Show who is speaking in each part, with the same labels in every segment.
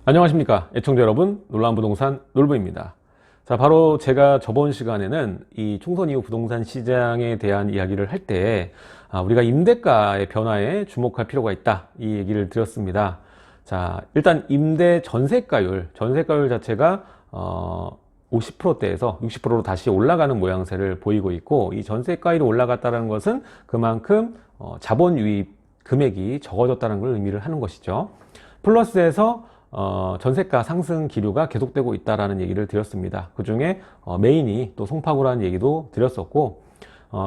Speaker 1: 안녕하십니까 애청자 여러분, 놀라운 부동산 놀부입니다. 자, 바로 제가 저번 시간에는 이 총선 이후 부동산 시장에 대한 이야기를 할 때 우리가 임대가의 변화에 주목할 필요가 있다, 이 얘기를 드렸습니다. 자, 일단 임대 전세가율 자체가 50%대에서 60%로 다시 올라가는 모양새를 보이고 있고, 이 전세가율이 올라갔다는 것은 그만큼 자본 유입 금액이 적어졌다는 걸 의미를 하는 것이죠. 플러스에서 전세가 상승 기류가 계속되고 있다라는 얘기를 드렸습니다. 그 중에 메인이 또 송파구라는 얘기도 드렸었고,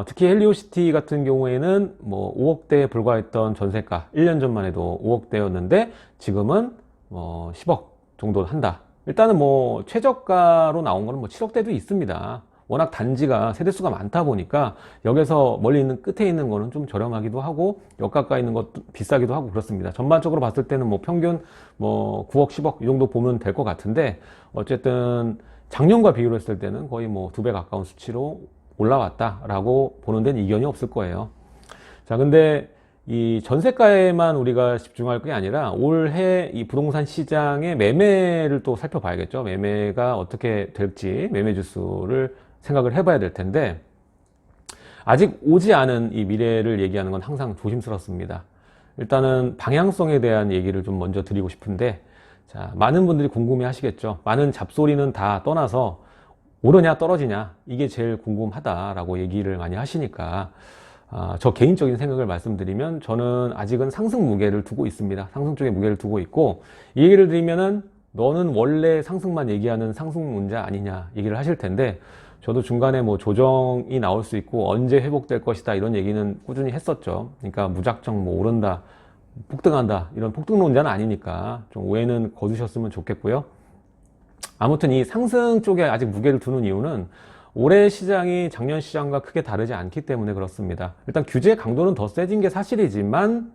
Speaker 1: 특히 헬리오시티 같은 경우에는 뭐 5억대에 불과했던 전세가 1년 전만 해도 5억대였는데 지금은 10억 정도 한다. 일단은 뭐 최저가로 나온 거는 뭐 7억대도 있습니다. 워낙 단지가 세대수가 많다 보니까 역에서 멀리 있는 끝에 있는 거는 좀 저렴하기도 하고 역 가까이 있는 것도 비싸기도 하고 그렇습니다. 전반적으로 봤을 때는 뭐 평균 뭐 9억 10억 이 정도 보면 될 것 같은데, 어쨌든 작년과 비교를 했을 때는 거의 뭐 2배 가까운 수치로 올라왔다라고 보는 데는 이견이 없을 거예요. 자, 근데 이 전세가에만 우리가 집중할 게 아니라 올해 이 부동산 시장의 매매를 또 살펴봐야겠죠. 매매가 어떻게 될지, 매매 지수를 생각을 해봐야 될 텐데, 아직 오지 않은 이 미래를 얘기하는 건 항상 조심스럽습니다. 일단은 방향성에 대한 얘기를 좀 먼저 드리고 싶은데, 자, 많은 분들이 궁금해 하시겠죠. 많은 잡소리는 다 떠나서 오르냐 떨어지냐, 이게 제일 궁금하다라고 얘기를 많이 하시니까, 저 개인적인 생각을 말씀드리면 저는 아직은 상승 무게를 두고 있습니다. 상승 쪽에 무게를 두고 있고, 이 얘기를 드리면은 너는 원래 상승만 얘기하는 상승문자 아니냐 얘기를 하실 텐데, 저도 중간에 뭐 조정이 나올 수 있고 언제 회복될 것이다 이런 얘기는 꾸준히 했었죠. 그러니까 무작정 뭐 오른다, 폭등한다 이런 폭등론자는 아니니까 좀 오해는 거두셨으면 좋겠고요. 아무튼 이 상승 쪽에 아직 무게를 두는 이유는 올해 시장이 작년 시장과 크게 다르지 않기 때문에 그렇습니다. 일단 규제 강도는 더 세진 게 사실이지만,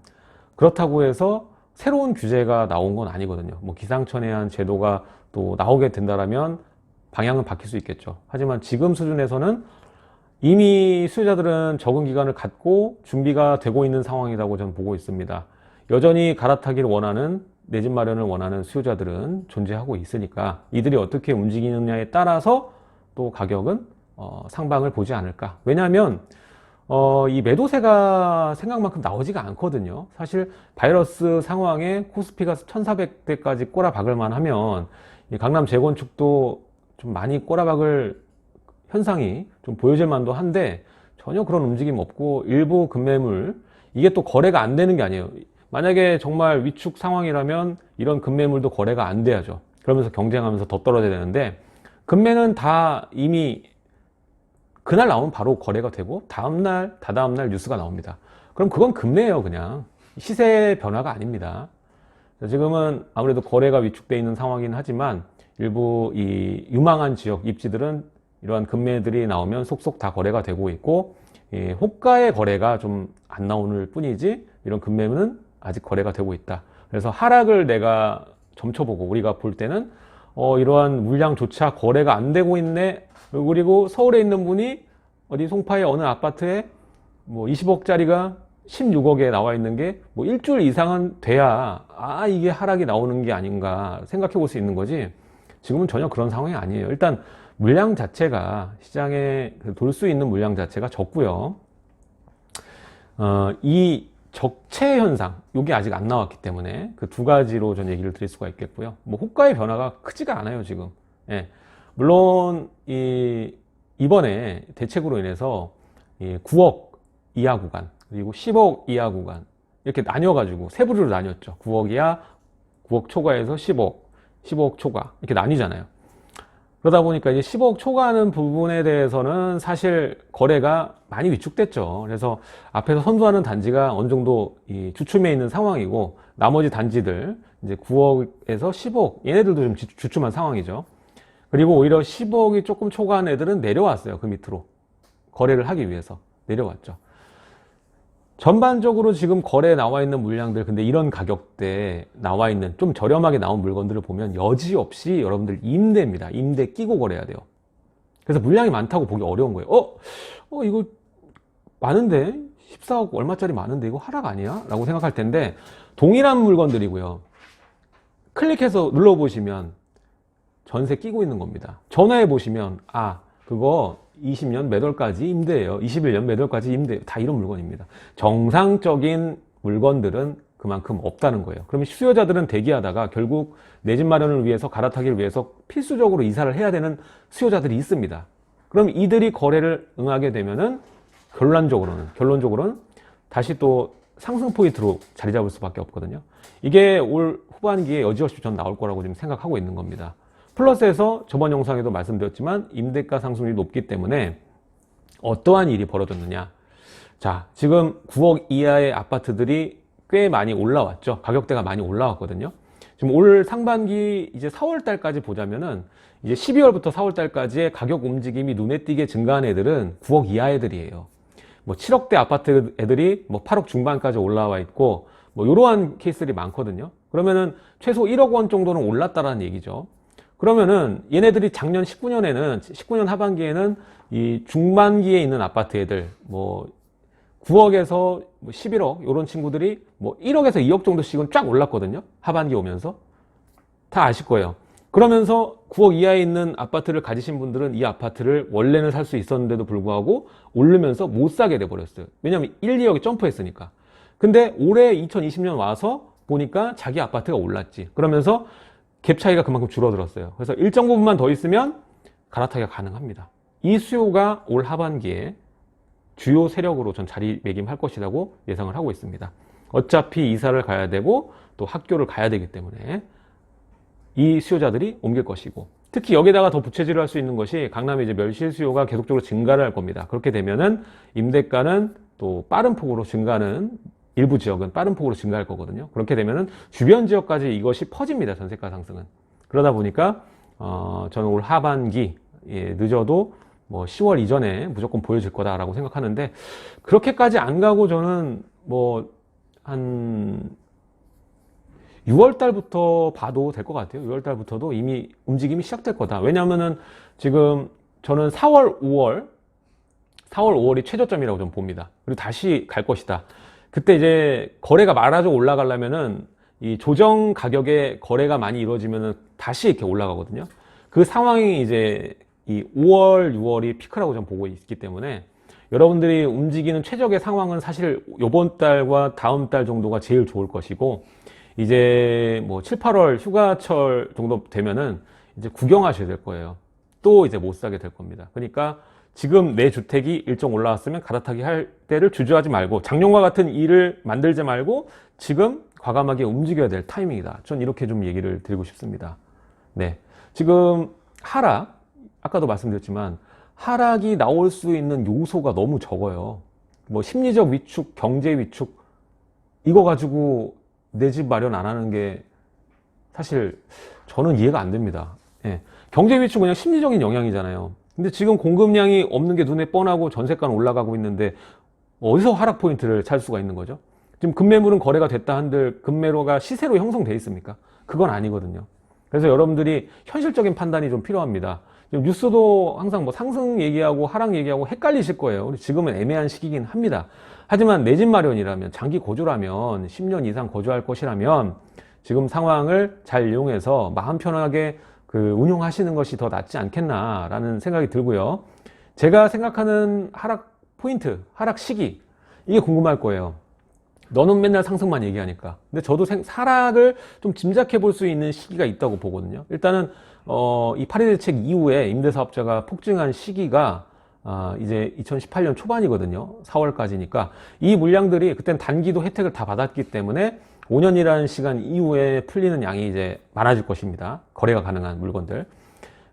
Speaker 1: 그렇다고 해서 새로운 규제가 나온 건 아니거든요. 뭐 기상천외한 제도가 또 나오게 된다라면 방향은 바뀔 수 있겠죠. 하지만 지금 수준에서는 이미 수요자들은 적응 기간을 갖고 준비가 되고 있는 상황이라고 저는 보고 있습니다. 여전히 갈아타기를 원하는, 내 집 마련을 원하는 수요자들은 존재하고 있으니까 이들이 어떻게 움직이느냐에 따라서 또 가격은 상방을 보지 않을까. 왜냐하면 이 매도세가 생각만큼 나오지가 않거든요. 사실 바이러스 상황에 코스피가 1400대까지 꼬라박을만 하면 이 강남 재건축도 좀 많이 꼬라박을 현상이 좀 보여질 만도 한데, 전혀 그런 움직임 없고, 일부 급매물, 이게 또 거래가 안 되는 게 아니에요. 만약에 정말 위축 상황이라면 이런 급매물도 거래가 안 돼야죠. 그러면서 경쟁하면서 더 떨어져야 되는데, 급매는 다 이미 그날 나오면 바로 거래가 되고 다음날, 다다음날 뉴스가 나옵니다. 그럼 그건 급매예요. 그냥 시세 변화가 아닙니다. 지금은 아무래도 거래가 위축되어 있는 상황이긴 하지만 일부 이 유망한 지역 입지들은 이러한 급매들이 나오면 속속 다 거래가 되고 있고, 호가의 거래가 좀 안 나오는 뿐이지 이런 급매는 아직 거래가 되고 있다. 그래서 하락을 내가 점쳐보고 우리가 볼 때는 이러한 물량조차 거래가 안 되고 있네. 그리고 서울에 있는 분이 어디 송파의 어느 아파트에 뭐 20억짜리가 16억에 나와 있는 게 뭐 일주일 이상은 돼야 이게 하락이 나오는 게 아닌가 생각해 볼 수 있는 거지, 지금은 전혀 그런 상황이 아니에요. 일단 물량 자체가, 시장에 돌 수 있는 물량 자체가 적고요. 이 적체 현상, 이게 아직 안 나왔기 때문에 그 두 가지로 전 얘기를 드릴 수가 있겠고요. 뭐 호가의 변화가 크지가 않아요 지금. 예. 물론 이번에 대책으로 인해서 9억 이하 구간 그리고 10억 이하 구간 이렇게 나뉘어가지고 세 부류로 나뉘었죠. 9억 이하, 9억 초과에서 10억 초과 이렇게 나뉘잖아요. 그러다 보니까 이제 10억 초과하는 부분에 대해서는 사실 거래가 많이 위축됐죠. 그래서 앞에서 선두하는 단지가 어느 정도 주춤해 있는 상황이고, 나머지 단지들 이제 9억에서 10억 얘네들도 좀 주춤한 상황이죠. 그리고 오히려 10억이 조금 초과한 애들은 내려왔어요. 그 밑으로 거래를 하기 위해서 내려왔죠. 전반적으로 지금 거래에 나와 있는 물량들, 근데 이런 가격대에 나와 있는 좀 저렴하게 나온 물건들을 보면 여지없이 여러분들 임대입니다. 임대 끼고 거래해야 돼요. 그래서 물량이 많다고 보기 어려운 거예요. 이거 많은데 14억 얼마짜리 많은데 이거 하락 아니야? 라고 생각할 텐데, 동일한 물건들이고요. 클릭해서 눌러보시면 전세 끼고 있는 겁니다. 전화해 보시면 그거 20년 몇 월까지 임대예요. 21년 몇 월까지 임대예요. 다 이런 물건입니다. 정상적인 물건들은 그만큼 없다는 거예요. 그러면 수요자들은 대기하다가 결국 내 집 마련을 위해서 갈아타기를 위해서 필수적으로 이사를 해야 되는 수요자들이 있습니다. 그럼 이들이 거래를 응하게 되면은 결론적으로는 다시 또 상승 포인트로 자리 잡을 수밖에 없거든요. 이게 올 후반기에 여지없이 전 나올 거라고 지금 생각하고 있는 겁니다. 플러스에서 저번 영상에도 말씀드렸지만 임대가 상승률이 높기 때문에 어떠한 일이 벌어졌느냐. 자, 지금 9억 이하의 아파트들이 꽤 많이 올라왔죠. 가격대가 많이 올라왔거든요. 지금 올 상반기 이제 4월 달까지 보자면은 이제 12월부터 4월 달까지의 가격 움직임이 눈에 띄게 증가한 애들은 9억 이하 애들이에요. 뭐 7억대 아파트 애들이 뭐 8억 중반까지 올라와 있고 뭐 이러한 케이스들이 많거든요. 그러면은 최소 1억 원 정도는 올랐다라는 얘기죠. 그러면은 얘네들이 작년 19년 하반기에는 이 중반기에 있는 아파트 애들 뭐 9억에서 11억 이런 친구들이 뭐 1억에서 2억 정도씩은 쫙 올랐거든요. 하반기 오면서 다 아실 거예요. 그러면서 9억 이하에 있는 아파트를 가지신 분들은 이 아파트를 원래는 살 수 있었는데도 불구하고 오르면서 못 사게 돼 버렸어요. 왜냐하면 1, 2억이 점프했으니까. 근데 올해 2020년 와서 보니까 자기 아파트가 올랐지. 그러면서 갭 차이가 그만큼 줄어들었어요. 그래서 일정 부분만 더 있으면 갈아타기가 가능합니다. 이 수요가 올 하반기에 주요 세력으로 전 자리매김할 것이라고 예상을 하고 있습니다. 어차피 이사를 가야 되고 또 학교를 가야 되기 때문에 이 수요자들이 옮길 것이고, 특히 여기다가 더 부채질을 할 수 있는 것이 강남의 이제 멸실 수요가 계속적으로 증가를 할 겁니다. 그렇게 되면은 임대가는 또 빠른 폭으로 증가하는, 일부 지역은 빠른 폭으로 증가할 거거든요. 그렇게 되면은 주변 지역까지 이것이 퍼집니다. 전세가 상승은. 그러다 보니까 저는 올 하반기 늦어도 뭐 10월 이전에 무조건 보여질 거다라고 생각하는데, 그렇게까지 안 가고 저는 뭐 한 6월 달부터 봐도 될 것 같아요. 6월 달부터도 이미 움직임이 시작될 거다. 왜냐하면은 지금 저는 4월, 5월이 최저점이라고 좀 봅니다. 그리고 다시 갈 것이다. 그때 이제 거래가 말아줘 올라가려면은 이 조정 가격에 거래가 많이 이루어지면은 다시 이렇게 올라가거든요. 그 상황이 이제 이 5월, 6월이 피크라고 좀 보고 있기 때문에 여러분들이 움직이는 최적의 상황은 사실 이번 달과 다음 달 정도가 제일 좋을 것이고, 이제 뭐 7, 8월 휴가철 정도 되면은 이제 구경하셔야 될 거예요. 또 이제 못 사게 될 겁니다. 그러니까 지금 내 주택이 일정 올라왔으면 갈아타기 할 때를 주저하지 말고, 작년과 같은 일을 만들지 말고 지금 과감하게 움직여야 될 타이밍이다. 전 이렇게 좀 얘기를 드리고 싶습니다. 네. 지금 하락, 아까도 말씀드렸지만 하락이 나올 수 있는 요소가 너무 적어요. 뭐 심리적 위축, 경제 위축, 이거 가지고 내 집 마련 안 하는 게 사실 저는 이해가 안 됩니다. 예. 경제 위축은 그냥 심리적인 영향이잖아요. 근데 지금 공급량이 없는 게 눈에 뻔하고 전세가는 올라가고 있는데 어디서 하락 포인트를 찾을 수가 있는 거죠? 지금 급매물은 거래가 됐다 한들 급매로가 시세로 형성돼 있습니까? 그건 아니거든요. 그래서 여러분들이 현실적인 판단이 좀 필요합니다. 지금 뉴스도 항상 뭐 상승 얘기하고 하락 얘기하고 헷갈리실 거예요. 지금은 애매한 시기긴 합니다. 하지만 내 집 마련이라면, 장기 거주라면, 10년 이상 거주할 것이라면 지금 상황을 잘 이용해서 마음 편하게 운용하시는 것이 더 낫지 않겠나라는 생각이 들고요. 제가 생각하는 하락 포인트, 하락 시기, 이게 궁금할 거예요. 너는 맨날 상승만 얘기하니까. 근데 저도 하락을 좀 짐작해 볼 수 있는 시기가 있다고 보거든요. 일단은 이 파리 대책 이후에 임대사업자가 폭증한 시기가 이제 2018년 초반이거든요. 4월까지니까 이 물량들이 그때는 단기도 혜택을 다 받았기 때문에 5년이라는 시간 이후에 풀리는 양이 이제 많아질 것입니다. 거래가 가능한 물건들.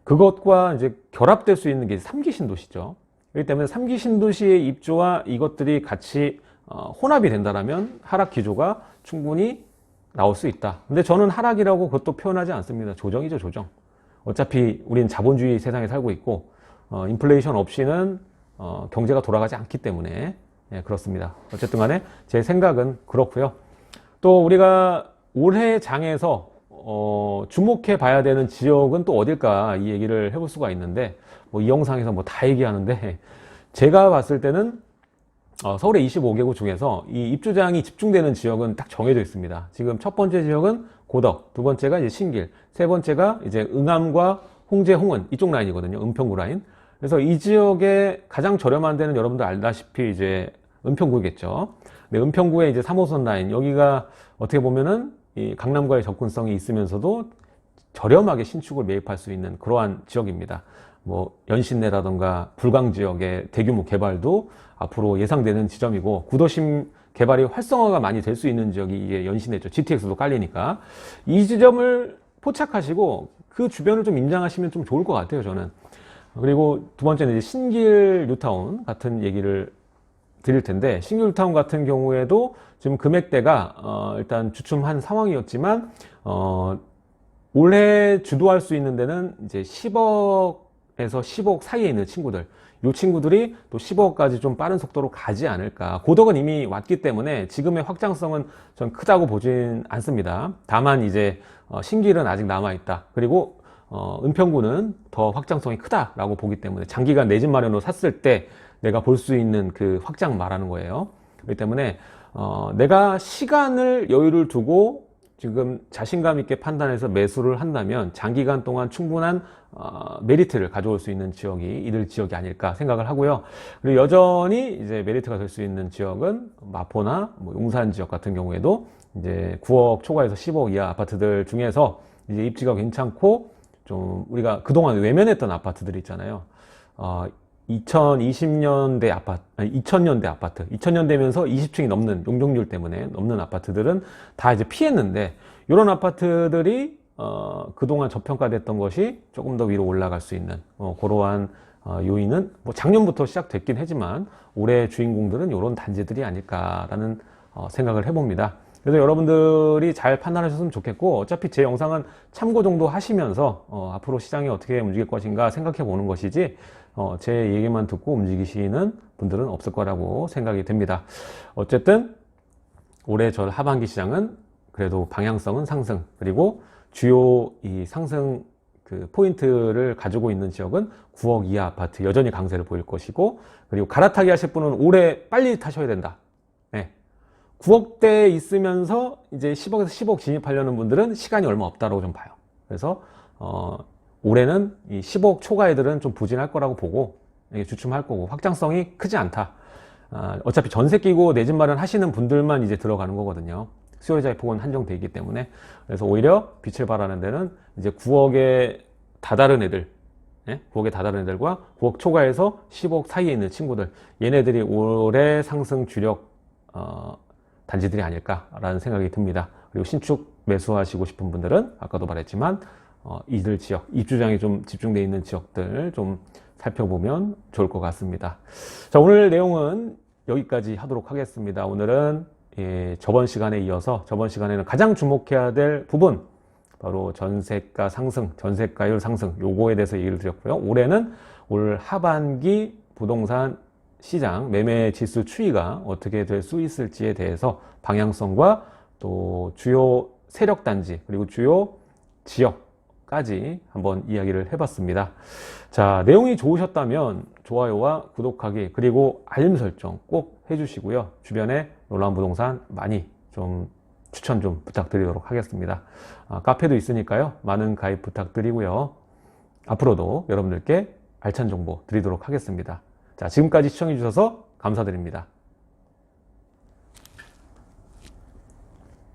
Speaker 1: 그것과 이제 결합될 수 있는 게 3기 신도시죠. 그렇기 때문에 3기 신도시의 입주와 이것들이 같이 혼합이 된다면 하락 기조가 충분히 나올 수 있다. 근데 저는 하락이라고 그것도 표현하지 않습니다. 조정이죠, 조정. 어차피 우리는 자본주의 세상에 살고 있고 인플레이션 없이는 경제가 돌아가지 않기 때문에 그렇습니다. 어쨌든 간에 제 생각은 그렇고요. 또 우리가 올해 장에서 주목해 봐야 되는 지역은 또 어딜까, 이 얘기를 해볼 수가 있는데, 뭐 이 영상에서 뭐 다 얘기하는데, 제가 봤을 때는 서울의 25개구 중에서 이 입주장이 집중되는 지역은 딱 정해져 있습니다. 지금 첫 번째 지역은 고덕, 두 번째가 이제 신길, 세 번째가 이제 응암과 홍제, 홍은 이쪽 라인이거든요. 은평구 라인. 그래서 이 지역에 가장 저렴한 데는 여러분들 알다시피 이제 은평구겠죠. 네, 은평구의 이제 3호선 라인, 여기가 어떻게 보면은 이 강남과의 접근성이 있으면서도 저렴하게 신축을 매입할 수 있는 그러한 지역입니다. 뭐 연신내라던가 불광 지역의 대규모 개발도 앞으로 예상되는 지점이고, 구도심 개발이 활성화가 많이 될 수 있는 지역이 이게 연신내죠. GTX도 깔리니까. 이 지점을 포착하시고 그 주변을 좀 임장하시면 좀 좋을 것 같아요, 저는. 그리고 두 번째는 이제 신길 뉴타운 같은 얘기를 드릴 텐데, 신길 뉴타운 같은 경우에도 지금 금액대가 일단 주춤한 상황이었지만 올해 주도할 수 있는 데는 이제 10억에서 10억 사이에 있는 친구들, 이 친구들이 또 10억까지 좀 빠른 속도로 가지 않을까. 고덕은 이미 왔기 때문에 지금의 확장성은 전 크다고 보진 않습니다. 다만 이제 신길은 아직 남아있다. 그리고 은평구는 더 확장성이 크다라고 보기 때문에 장기간 내 집 마련으로 샀을 때 내가 볼 수 있는 그 확장 말하는 거예요. 그렇기 때문에 내가 시간을 여유를 두고 지금 자신감 있게 판단해서 매수를 한다면 장기간 동안 충분한 메리트를 가져올 수 있는 지역이 이들 지역이 아닐까 생각을 하고요. 그리고 여전히 이제 메리트가 될 수 있는 지역은 마포나 뭐 용산 지역 같은 경우에도 이제 9억 초과에서 10억 이하 아파트들 중에서 이제 입지가 괜찮고 좀 우리가 그동안 외면했던 아파트들 있잖아요. 2020년대 아파트, 아니 2000년대 아파트, 2000년대면서 20층이 넘는 용적률 때문에 넘는 아파트들은 다 이제 피했는데, 이런 아파트들이 그동안 저평가됐던 것이 조금 더 위로 올라갈 수 있는 그러한 요인은 뭐 작년부터 시작됐긴 하지만 올해 주인공들은 이런 단지들이 아닐까라는 생각을 해봅니다. 그래서 여러분들이 잘 판단하셨으면 좋겠고, 어차피 제 영상은 참고 정도 하시면서 앞으로 시장이 어떻게 움직일 것인가 생각해 보는 것이지 제 얘기만 듣고 움직이시는 분들은 없을 거라고 생각이 됩니다. 어쨌든 올해 저 하반기 시장은 그래도 방향성은 상승, 그리고 주요 이 상승 그 포인트를 가지고 있는 지역은 9억 이하 아파트 여전히 강세를 보일 것이고, 그리고 갈아타기 하실 분은 올해 빨리 타셔야 된다. 네. 9억대 있으면서 이제 10억에서 10억 진입하려는 분들은 시간이 얼마 없다고 좀 봐요. 그래서 올해는 이 10억 초과 애들은 좀 부진할 거라고 보고, 주춤할 거고, 확장성이 크지 않다. 어차피 전세 끼고 내 집 마련 하시는 분들만 이제 들어가는 거거든요. 수요자의 폭은 한정돼 있기 때문에. 그래서 오히려 빛을 발하는 데는 이제 9억에 다다른 애들, 9억에 다다른 애들과 9억 초과에서 10억 사이에 있는 친구들, 얘네들이 올해 상승 주력 단지들이 아닐까라는 생각이 듭니다. 그리고 신축 매수하시고 싶은 분들은 아까도 말했지만 이들 지역, 입주장이 좀 집중되어 있는 지역들 좀 살펴보면 좋을 것 같습니다. 자, 오늘 내용은 여기까지 하도록 하겠습니다. 오늘은 저번 시간에 이어서 저번 시간에는 가장 주목해야 될 부분, 바로 전세가 상승, 전세가율 상승, 요거에 대해서 얘기를 드렸고요. 올해는 올 하반기 부동산 시장 매매 지수 추이가 어떻게 될 수 있을지에 대해서 방향성과 또 주요 세력 단지 그리고 주요 지역까지 한번 이야기를 해봤습니다. 자, 내용이 좋으셨다면 좋아요와 구독하기 그리고 알림 설정 꼭 해주시고요. 주변에 놀라운 부동산 많이 좀 추천 좀 부탁드리도록 하겠습니다. 카페도 있으니까요. 많은 가입 부탁드리고요. 앞으로도 여러분들께 알찬 정보 드리도록 하겠습니다. 자, 지금까지 시청해 주셔서 감사드립니다.